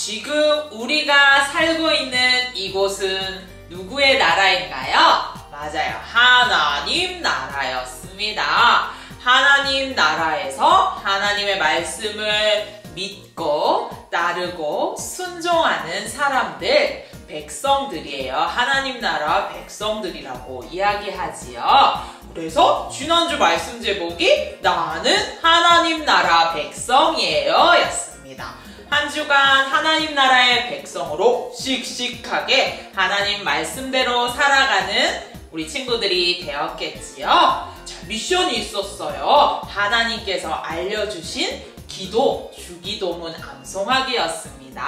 지금 우리가 살고 있는 이곳은 누구의 나라인가요? 맞아요. 하나님 나라였습니다. 하나님 나라에서 하나님의 말씀을 믿고 따르고 순종하는 사람들, 백성들이에요. 하나님 나라 백성들이라고 이야기하지요. 그래서 지난주 말씀 제목이 나는 하나님 나라 백성이에요 였습니다. 한 주간 하나님 나라의 백성으로 씩씩하게 하나님 말씀대로 살아가는 우리 친구들이 되었겠지요. 자, 미션이 있었어요. 하나님께서 알려주신 기도, 주기도문 암송하기였습니다.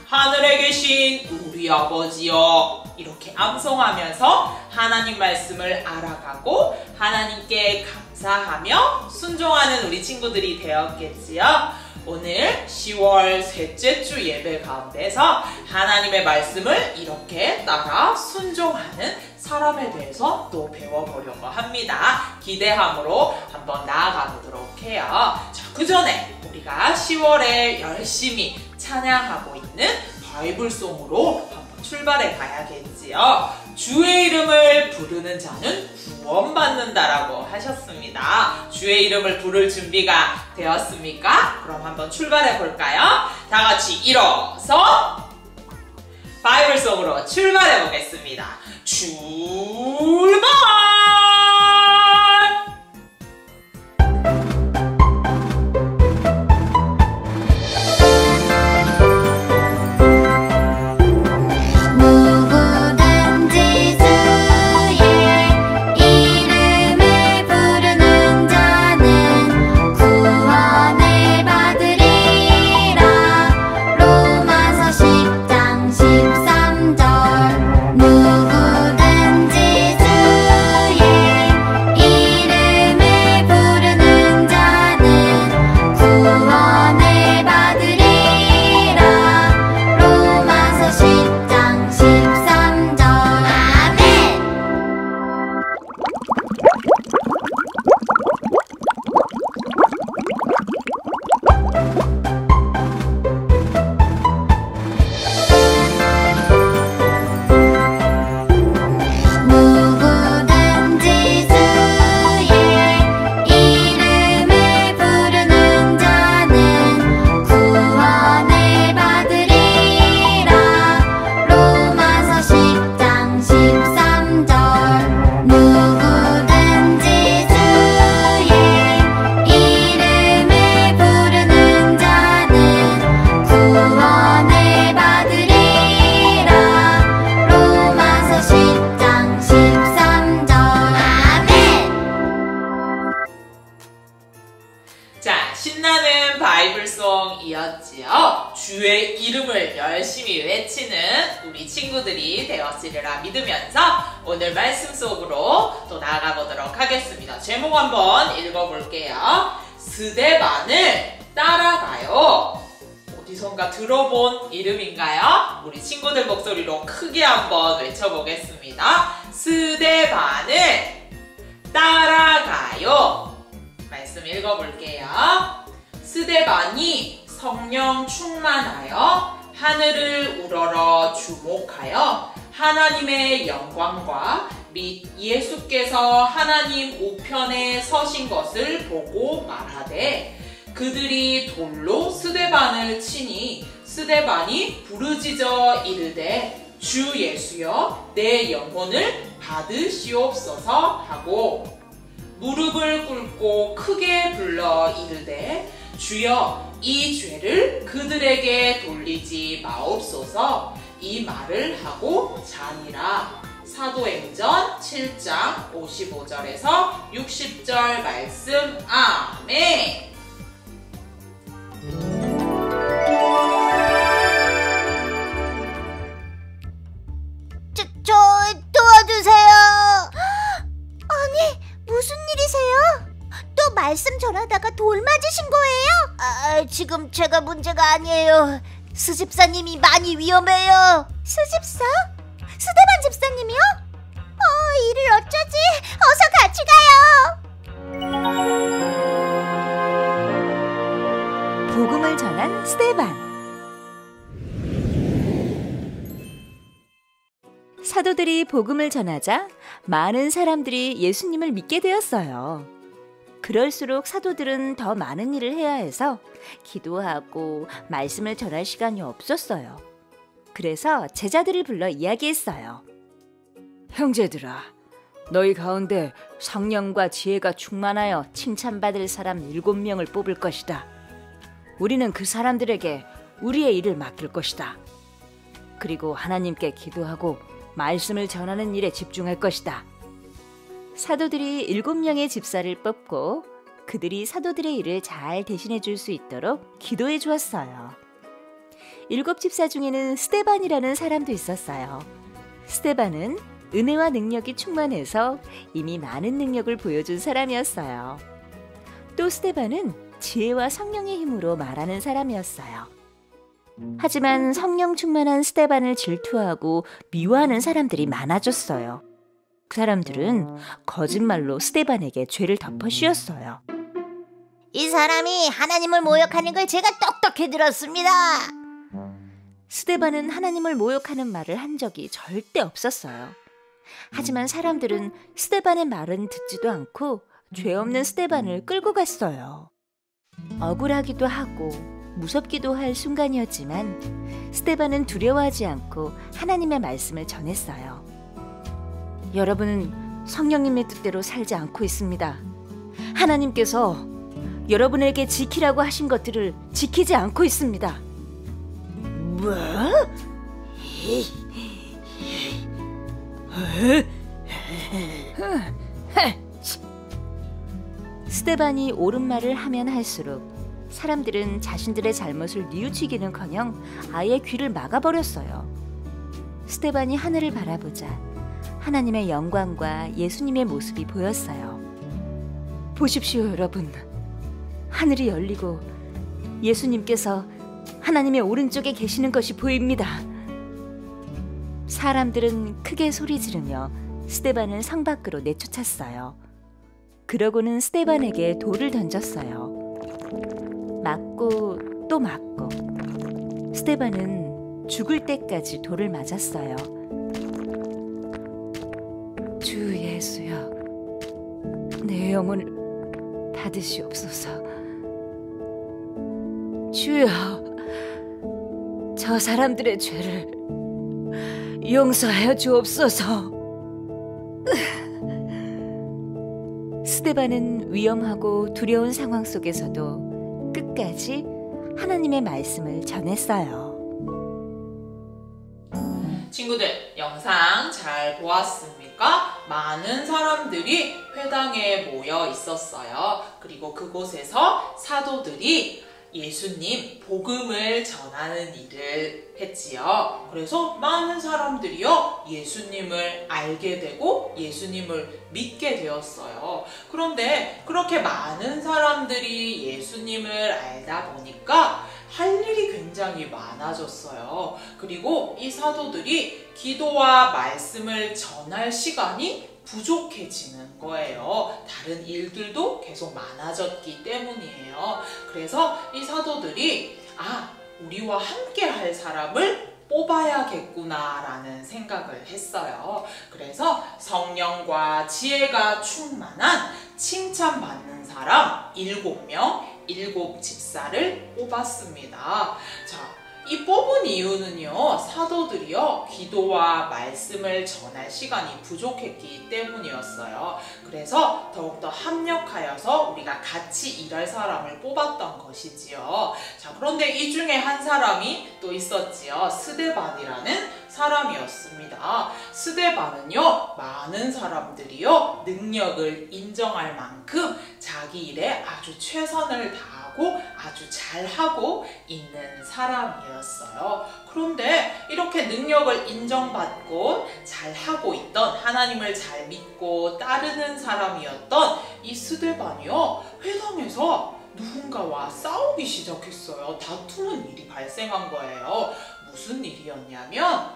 하늘에 계신 우리 아버지여, 이렇게 암송하면서 하나님 말씀을 알아가고 하나님께 감사하며 순종하는 우리 친구들이 되었겠지요. 오늘 10월 셋째 주 예배 가운데서 하나님의 말씀을 이렇게 따라 순종하는 사람에 대해서 또 배워보려고 합니다. 기대함으로 한번 나아가 보도록 해요. 자, 그 전에 우리가 10월에 열심히 찬양하고 있는 바이블송으로 한번 출발해 가야겠지요. 주의 이름을 부르는 자는 구원받는다라고 하셨습니다. 주의 이름을 부를 준비가 되었습니까? 그럼 한번 출발해 볼까요? 다 같이 일어서 바이블송으로 출발해 보겠습니다. 출발! 신나는 바이블송이었지요. 주의 이름을 열심히 외치는 우리 친구들이 되었으리라 믿으면서 오늘 말씀 속으로 또 나아가 보도록 하겠습니다. 제목 한번 읽어볼게요. 스데반을 따라가요. 어디선가 들어본 이름인가요? 우리 친구들 목소리로 크게 한번 외쳐보겠습니다. 스데반을 따라가요. 말씀 읽어볼게요. 스데반이 성령 충만하여 하늘을 우러러 주목하여 하나님의 영광과 및 예수께서 하나님 우편에 서신 것을 보고 말하되 그들이 돌로 스데반을 치니 스데반이 부르짖어 이르되 주 예수여 내 영혼을 받으시옵소서 하고 무릎을 꿇고 크게 불러 이르되 주여 이 죄를 그들에게 돌리지 마옵소서 이 말을 하고 자니라. 사도행전 7장 55절에서 60절 말씀. 아멘. 저 도와주세요. 아니, 무슨 일이세요? 또 말씀 전하다가 돌 맞으신 거예요? 지금 제가 문제가 아니에요. 수집사님이 많이 위험해요. 수집사? 스데반 집사님이요? 이를 어쩌지? 어서 같이 가요. 복음을 전한 스데반. 사도들이 복음을 전하자 많은 사람들이 예수님을 믿게 되었어요. 그럴수록 사도들은 더 많은 일을 해야 해서 기도하고 말씀을 전할 시간이 없었어요. 그래서 제자들을 불러 이야기했어요. 형제들아, 너희 가운데 성령과 지혜가 충만하여 칭찬받을 사람 7명을 뽑을 것이다. 우리는 그 사람들에게 우리의 일을 맡길 것이다. 그리고 하나님께 기도하고 말씀을 전하는 일에 집중할 것이다. 사도들이 7명의 집사를 뽑고 그들이 사도들의 일을 잘 대신해 줄 수 있도록 기도해 주었어요. 7 집사 중에는 스데반이라는 사람도 있었어요. 스데반은 은혜와 능력이 충만해서 이미 많은 능력을 보여준 사람이었어요. 또 스데반은 지혜와 성령의 힘으로 말하는 사람이었어요. 하지만 성령 충만한 스데반을 질투하고 미워하는 사람들이 많아졌어요. 그 사람들은 거짓말로 스데반에게 죄를 덮어 씌웠어요. 이 사람이 하나님을 모욕하는 걸 제가 똑똑히 들었습니다. 스데반은 하나님을 모욕하는 말을 한 적이 절대 없었어요. 하지만 사람들은 스데반의 말은 듣지도 않고 죄 없는 스데반을 끌고 갔어요. 억울하기도 하고 무섭기도 할 순간이었지만 스데반은 두려워하지 않고 하나님의 말씀을 전했어요. 여러분은 성령님의 뜻대로 살지 않고 있습니다. 하나님께서 여러분에게 지키라고 하신 것들을 지키지 않고 있습니다. 뭐? 스데반이 옳은 말을 하면 할수록 사람들은 자신들의 잘못을 뉘우치기는커녕 아예 귀를 막아버렸어요. 스데반이 하늘을 바라보자 하나님의 영광과 예수님의 모습이 보였어요. 보십시오, 여러분. 하늘이 열리고 예수님께서 하나님의 오른쪽에 계시는 것이 보입니다. 사람들은 크게 소리 지르며 스데반을 성 밖으로 내쫓았어요. 그러고는 스데반에게 돌을 던졌어요. 맞고 또 맞고 스데반은 죽을 때까지 돌을 맞았어요. 주 예수여, 내 영혼을 받으시옵소서. 주여, 저 사람들의 죄를 용서하여 주옵소서. 스데반은 위험하고 두려운 상황 속에서도 끝까지 하나님의 말씀을 전했어요. 친구들, 영상 잘 보았습니까? 많은 사람들이 회당에 모여 있었어요. 그리고 그곳에서 사도들이 예수님 복음을 전하는 일을 했지요. 그래서 많은 사람들이요 예수님을 알게 되고 예수님을 믿게 되었어요. 그런데 그렇게 많은 사람들이 예수님을 알다 보니까 할 일이 굉장히 많아졌어요. 그리고 이 사도들이 기도와 말씀을 전할 시간이 부족해지는 거예요. 다른 일들도 계속 많아졌기 때문이에요. 그래서 이 사도들이 우리와 함께 할 사람을 뽑아야겠구나 라는 생각을 했어요. 그래서 성령과 지혜가 충만한 칭찬받는 사람 7명, 7 집사를 뽑았습니다. 자, 이 뽑은 이유는요, 사도들이요 기도와 말씀을 전할 시간이 부족했기 때문이었어요. 그래서 더욱더 합력하여서 우리가 같이 일할 사람을 뽑았던 것이지요. 자, 그런데 이 중에 한 사람이 또 있었지요. 스데반이라는 사람이었습니다. 스데반은요 많은 사람들이요 능력을 인정할 만큼 자기 일에 아주 최선을 다하고 아주 잘하고 있는 사람이었어요. 그런데 이렇게 능력을 인정받고 잘하고 있던, 하나님을 잘 믿고 따르는 사람이었던 이 스데반이요 회당에서 누군가와 싸우기 시작했어요. 다투는 일이 발생한 거예요. 무슨 일이었냐면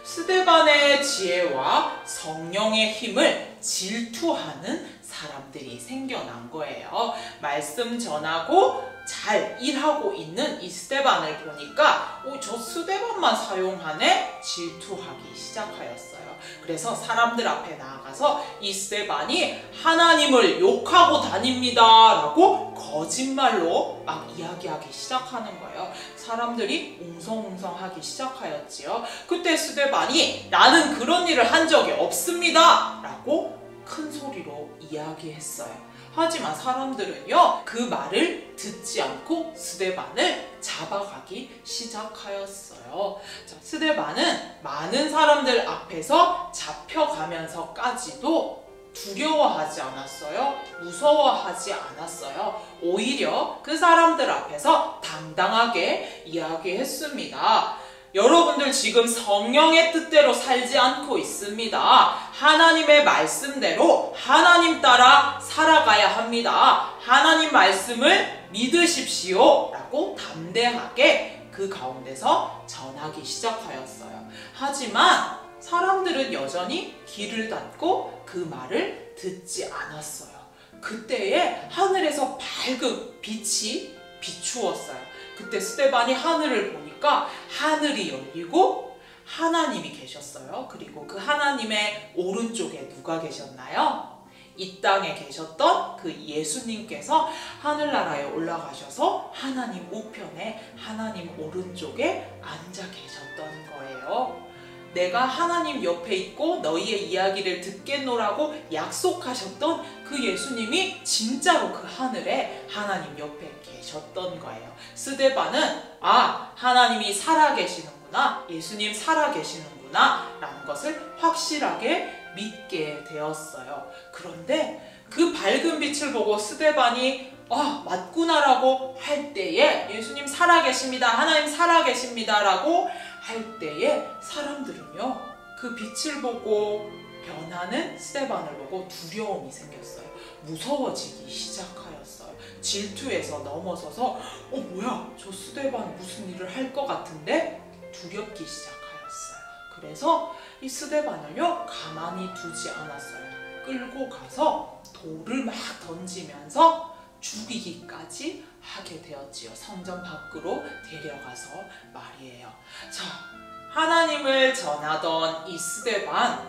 스데반의 지혜와 성령의 힘을 질투하는 사람들이 생겨난 거예요. 말씀 전하고 잘 일하고 있는 이 스데반을 보니까 저 스데반만 사용하네? 질투하기 시작하였어요. 그래서 사람들 앞에 나아가서 이 스데반이 하나님을 욕하고 다닙니다 라고 거짓말로 막 이야기하기 시작하는 거예요. 사람들이 웅성웅성하기 시작하였지요. 그때 스데반이 나는 그런 일을 한 적이 없습니다 라고 큰 소리로 이야기했어요. 하지만 사람들은요 그 말을 듣지 않고 스데반을 잡아가기 시작하였어요. 자, 스데반은 많은 사람들 앞에서 잡혀가면서까지도 두려워하지 않았어요. 무서워하지 않았어요. 오히려 그 사람들 앞에서 당당하게 이야기했습니다. 여러분들 지금 성령의 뜻대로 살지 않고 있습니다. 하나님의 말씀대로 하나님 따라 살아가야 합니다. 하나님 말씀을 믿으십시오 라고 담대하게 그 가운데서 전하기 시작하였어요. 하지만 사람들은 여전히 귀를 닫고 그 말을 듣지 않았어요. 그때에 하늘에서 밝은 빛이 비추었어요. 그때 스데반이 하늘을 보니까 하늘이 열리고 하나님이 계셨어요. 그리고 그 하나님의 오른쪽에 누가 계셨나요? 이 땅에 계셨던 그 예수님께서 하늘나라에 올라가셔서 하나님 우편에 하나님 오른쪽에 앉아 계셨던 거예요. 내가 하나님 옆에 있고 너희의 이야기를 듣겠노라고 약속하셨던 그 예수님이 진짜로 그 하늘에 하나님 옆에 계셨던 거예요. 스데반은 하나님이 살아계시는구나, 예수님 살아계시는구나 라는 것을 확실하게 믿게 되었어요. 그런데 그 밝은 빛을 보고 스데반이 맞구나라고 할 때에 예수님 살아계십니다, 하나님 살아계십니다 라고 할 때에 사람들은요 그 빛을 보고 변하는 스데반을 보고 두려움이 생겼어요. 무서워지기 시작하였어요. 질투에서 넘어서서 뭐야 저 스데반 무슨 일을 할 것 같은데 두렵기 시작하였어요. 그래서 이 스데반을요 가만히 두지 않았어요. 끌고 가서 돌을 막 던지면서 죽이기까지 하게 되었지요. 성전 밖으로 데려가서 말이에요. 자, 하나님을 전하던 이 스데반,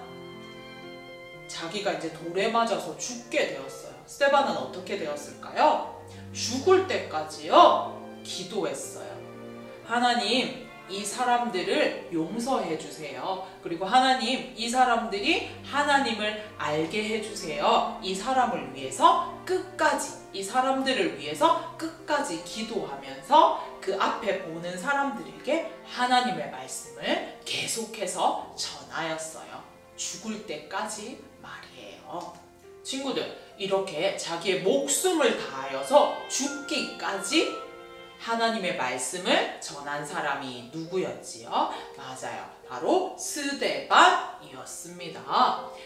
자기가 이제 돌에 맞아서 죽게 되었어요. 스데반은 어떻게 되었을까요? 죽을 때까지요 기도했어요. 하나님, 이 사람들을 용서해 주세요. 그리고 하나님, 이 사람들이 하나님을 알게 해주세요. 이 사람을 위해서 끝까지, 이 사람들을 위해서 끝까지 기도하면서 그 앞에 보는 사람들에게 하나님의 말씀을 계속해서 전하였어요. 죽을 때까지 말이에요. 친구들, 이렇게 자기의 목숨을 다하여서 죽기까지 하나님의 말씀을 전한 사람이 누구였지요? 맞아요. 바로 스데반이었습니다.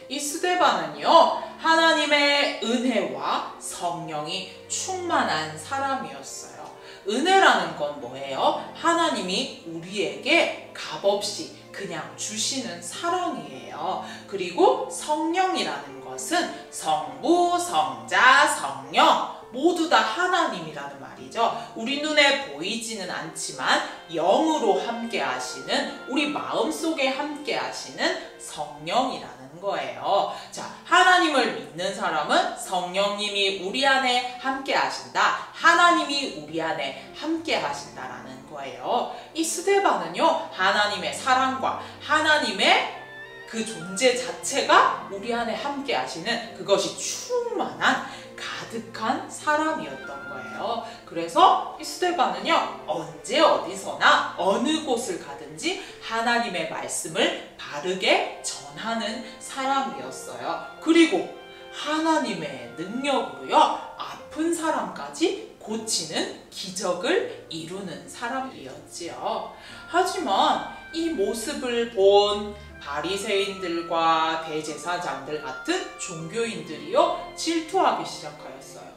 이 스데반은요, 하나님의 은혜와 성령이 충만한 사람이었어요. 은혜라는 건 뭐예요? 하나님이 우리에게 값없이 그냥 주시는 사랑이에요. 그리고 성령이라는 것은 성부, 성자, 성령 모두 다 하나님이라는 말이죠. 우리 눈에 보이지는 않지만 영으로 함께 하시는, 우리 마음속에 함께 하시는 성령이라는 거예요. 자, 하나님을 믿는 사람은 성령님이 우리 안에 함께 하신다, 하나님이 우리 안에 함께 하신다라는 거예요. 이 스데반은요, 하나님의 사랑과 하나님의 그 존재 자체가 우리 안에 함께 하시는 그것이 충만한 가득한 사람이었던 거예요. 그래서 이 스데반은요, 언제 어디서나 어느 곳을 가든지 하나님의 말씀을 바르게 전하는 사람이었어요. 그리고 하나님의 능력으로요, 아픈 사람까지 고치는 기적을 이루는 사람이었지요. 하지만 이 모습을 본 바리새인들과 대제사장들 같은 종교인들이요, 질투하기 시작하였어요.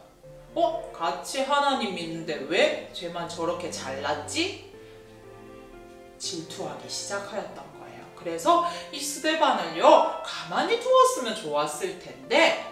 같이 하나님 믿는데 왜 쟤만 저렇게 잘났지? 질투하기 시작하였던 거예요. 그래서 이 스데반을요, 가만히 두었으면 좋았을 텐데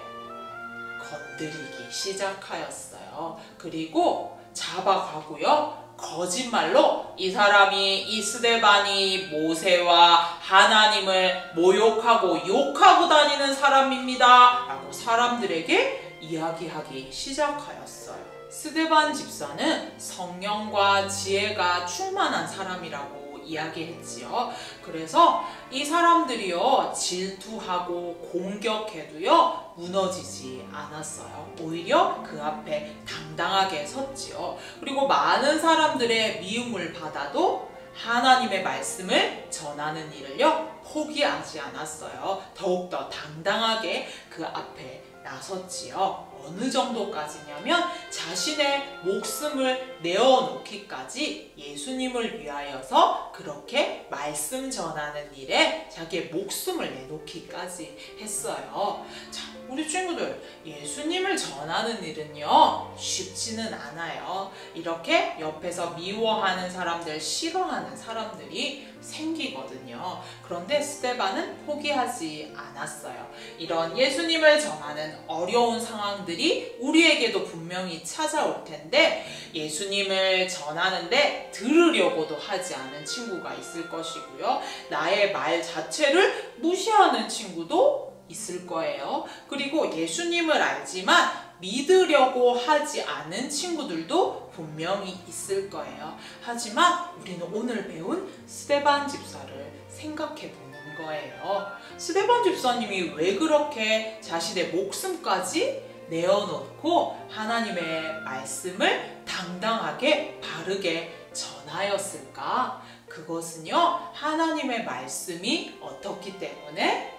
건드리기 시작하였어요. 그리고 잡아가고요. 거짓말로 이 사람이 이 스데반이 모세와 하나님을 모욕하고 욕하고 다니는 사람입니다 라고 사람들에게 이야기하기 시작하였어요. 스데반 집사는 성령과 지혜가 충만한 사람이라고 이야기했지요. 그래서 이 사람들이요 질투하고 공격해도요 무너지지 않았어요. 오히려 그 앞에 당당하게 섰지요. 그리고 많은 사람들의 미움을 받아도 하나님의 말씀을 전하는 일을요 포기하지 않았어요. 더욱더 당당하게 그 앞에 나섰지요. 어느 정도까지냐면 자신의 목숨을 내어놓기까지 예수님을 위하여서 그렇게 말씀 전하는 일에 자기의 목숨을 내놓기까지 했어요. 자, 우리 친구들, 예수님을 전하는 일은요 쉽지는 않아요. 이렇게 옆에서 미워하는 사람들, 싫어하는 사람들이 생기거든요. 그런데 스데반은 포기하지 않았어요. 이런 예수님을 전하는 어려운 상황들이 우리에게도 분명히 찾아올 텐데 예수님을 전하는데 들으려고도 하지 않은 친구가 있을 것이고요. 나의 말 자체를 무시하는 친구도 있을 거예요. 그리고 예수님을 알지만 믿으려고 하지 않은 친구들도 분명히 있을 거예요. 하지만 우리는 오늘 배운 스데반 집사를 생각해 보는 거예요. 스데반 집사님이 왜 그렇게 자신의 목숨까지 내어놓고 하나님의 말씀을 당당하게 바르게 전하였을까? 그것은요, 하나님의 말씀이 어떻기 때문에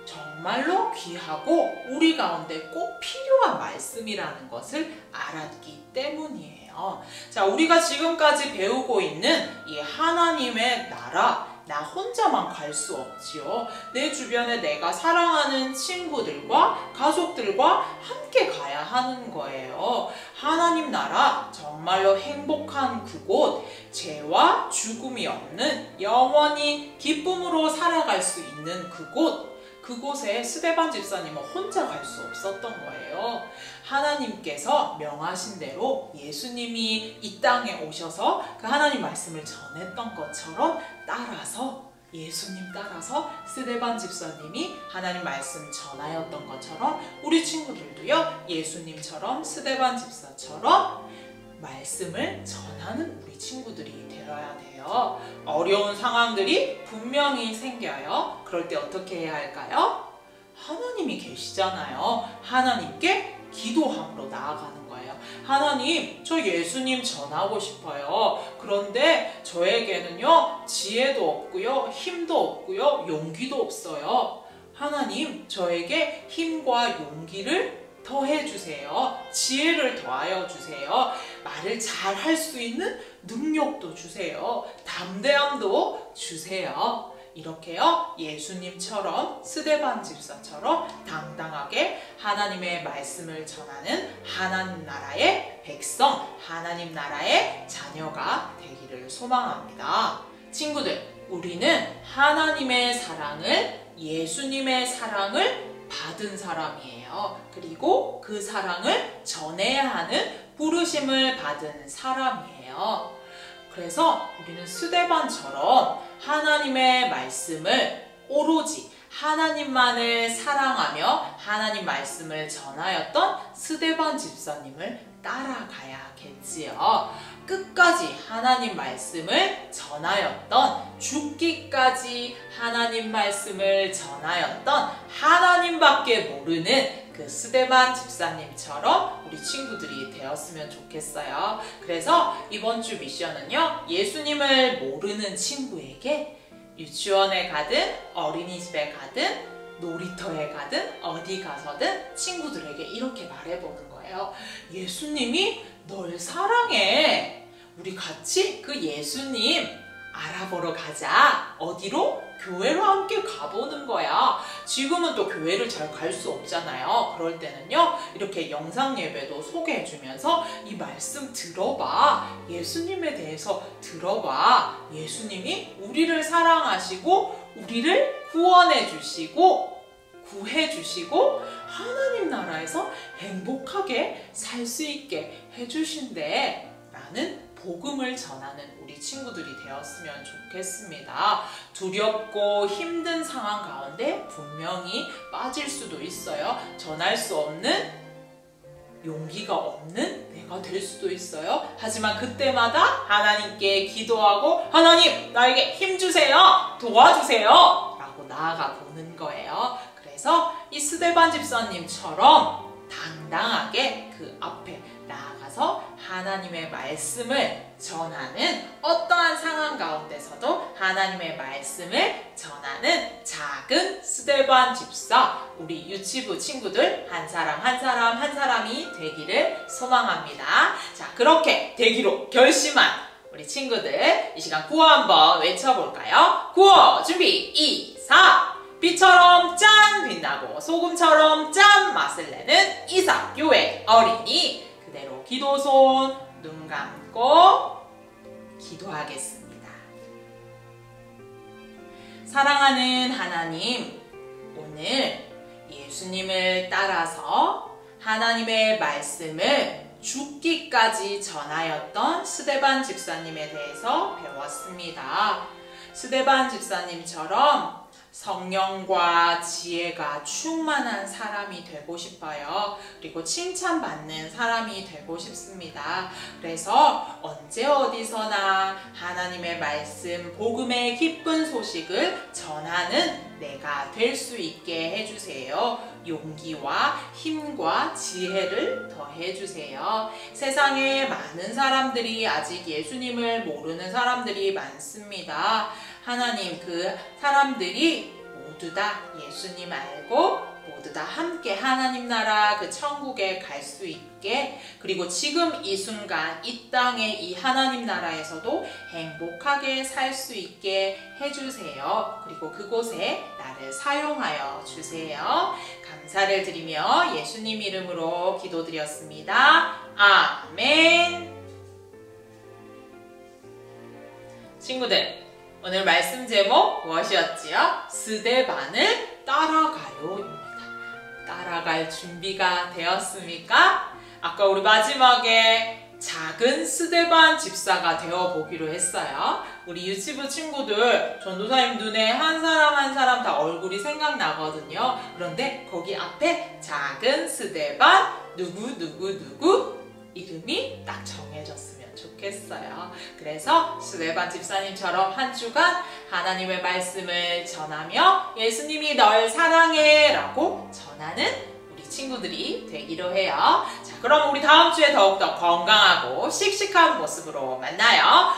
정말로 귀하고 우리 가운데 꼭 필요한 말씀이라는 것을 알았기 때문이에요. 자, 우리가 지금까지 배우고 있는 이 하나님의 나라, 나 혼자만 갈 수 없지요. 내 주변에 내가 사랑하는 친구들과 가족들과 함께 가야 하는 거예요. 하나님 나라, 정말로 행복한 그곳, 죄와 죽음이 없는 영원히 기쁨으로 살아갈 수 있는 그곳에 스데반 집사님은 혼자 갈 수 없었던 거예요. 하나님께서 명하신 대로 예수님이 이 땅에 오셔서 그 하나님 말씀을 전했던 것처럼 예수님 따라서 스데반 집사님이 하나님 말씀 전하였던 것처럼 우리 친구들도요, 예수님처럼 스데반 집사처럼 말씀을 전하는 우리 친구들이 되어야 돼요. 어려운 상황들이 분명히 생겨요. 그럴 때 어떻게 해야 할까요? 하나님이 계시잖아요. 하나님께 기도함으로 나아가는 거예요. 하나님, 저 예수님 전하고 싶어요. 그런데 저에게는요, 지혜도 없고요, 힘도 없고요, 용기도 없어요. 하나님, 저에게 힘과 용기를 더해 주세요. 지혜를 더하여 주세요. 말을 잘 할 수 있는 능력도 주세요. 담대함도 주세요. 이렇게요, 예수님처럼 스데반 집사처럼 당당하게 하나님의 말씀을 전하는 하나님 나라의 백성, 하나님 나라의 자녀가 되기를 소망합니다. 친구들, 우리는 하나님의 사랑을, 예수님의 사랑을 받은 사람이에요. 그리고 그 사랑을 전해야 하는 부르심을 받은 사람이에요. 그래서 우리는 스데반처럼 하나님의 말씀을 오로지 하나님만을 사랑하며 하나님 말씀을 전하였던 스데반 집사님을 따라가야겠지요. 끝까지 하나님 말씀을 전하였던, 죽기까지 하나님 말씀을 전하였던 하나님밖에 모르는 그 스데반 집사님처럼 우리 친구들이 되었으면 좋겠어요. 그래서 이번 주 미션은요, 예수님을 모르는 친구에게 유치원에 가든 어린이집에 가든 놀이터에 가든 어디 가서든 친구들에게 이렇게 말해보는 거예요. 예수님이 널 사랑해. 우리 같이 그 예수님 알아보러 가자. 어디로? 교회로 함께 가보는 거야. 지금은 또 교회를 잘 갈 수 없잖아요. 그럴 때는요, 이렇게 영상 예배도 소개해주면서 이 말씀 들어봐. 예수님에 대해서 들어봐. 예수님이 우리를 사랑하시고 우리를 구원해 주시고 구해주시고 하나님 나라에서 행복하게 살 수 있게 해주신대 라는 복음을 전하는 우리 친구들이 되었으면 좋겠습니다. 두렵고 힘든 상황 가운데 분명히 빠질 수도 있어요. 전할 수 없는, 용기가 없는 내가 될 수도 있어요. 하지만 그때마다 하나님께 기도하고 하나님 나에게 힘 주세요, 도와주세요 라고 나아가 보는 거예요. 그래서 이 스데반 집사님처럼 당당하게 그 앞에 나아가서 하나님의 말씀을 전하는, 어떠한 상황 가운데서도 하나님의 말씀을 전하는 작은 스데반 집사, 우리 유치부 친구들 한 사람 한 사람이 되기를 소망합니다. 자, 그렇게 되기로 결심한 우리 친구들, 이 시간 구호 한번 외쳐볼까요? 구호 준비 2, 4. 빛처럼 짠 빛나고 소금처럼 짠 맛을 내는 이삭교회 어린이, 그대로 기도손 눈 감고 기도하겠습니다. 사랑하는 하나님, 오늘 예수님을 따라서 하나님의 말씀을 죽기까지 전하였던 스데반 집사님에 대해서 배웠습니다. 스데반 집사님처럼 성령과 지혜가 충만한 사람이 되고 싶어요. 그리고 칭찬받는 사람이 되고 싶습니다. 그래서 언제 어디서나 하나님의 말씀, 복음의 기쁜 소식을 전하는 내가 될 수 있게 해주세요. 용기와 힘과 지혜를 더해주세요. 세상에 많은 사람들이 아직 예수님을 모르는 사람들이 많습니다. 하나님, 그 사람들이 모두 다 예수님 알고 모두 다 함께 하나님 나라 그 천국에 갈 수 있게, 그리고 지금 이 순간 이 땅의 이 하나님 나라에서도 행복하게 살 수 있게 해주세요. 그리고 그곳에 나를 사용하여 주세요. 감사를 드리며 예수님 이름으로 기도드렸습니다. 아멘. 친구들, 오늘 말씀 제목 무엇이었지요? 스데반을 따라가요입니다. 따라갈 준비가 되었습니까? 아까 우리 마지막에 작은 스데반 집사가 되어보기로 했어요. 우리 유치부 친구들, 전도사님 눈에 한 사람 한 사람 다 얼굴이 생각나거든요. 그런데 거기 앞에 작은 스데반 누구 이름이 딱 정해졌으면 좋겠어요. 그래서 스데반 집사님처럼 한 주간 하나님의 말씀을 전하며 예수님이 널 사랑해 라고 전하는 우리 친구들이 되기로 해요. 자, 그럼 우리 다음 주에 더욱더 건강하고 씩씩한 모습으로 만나요.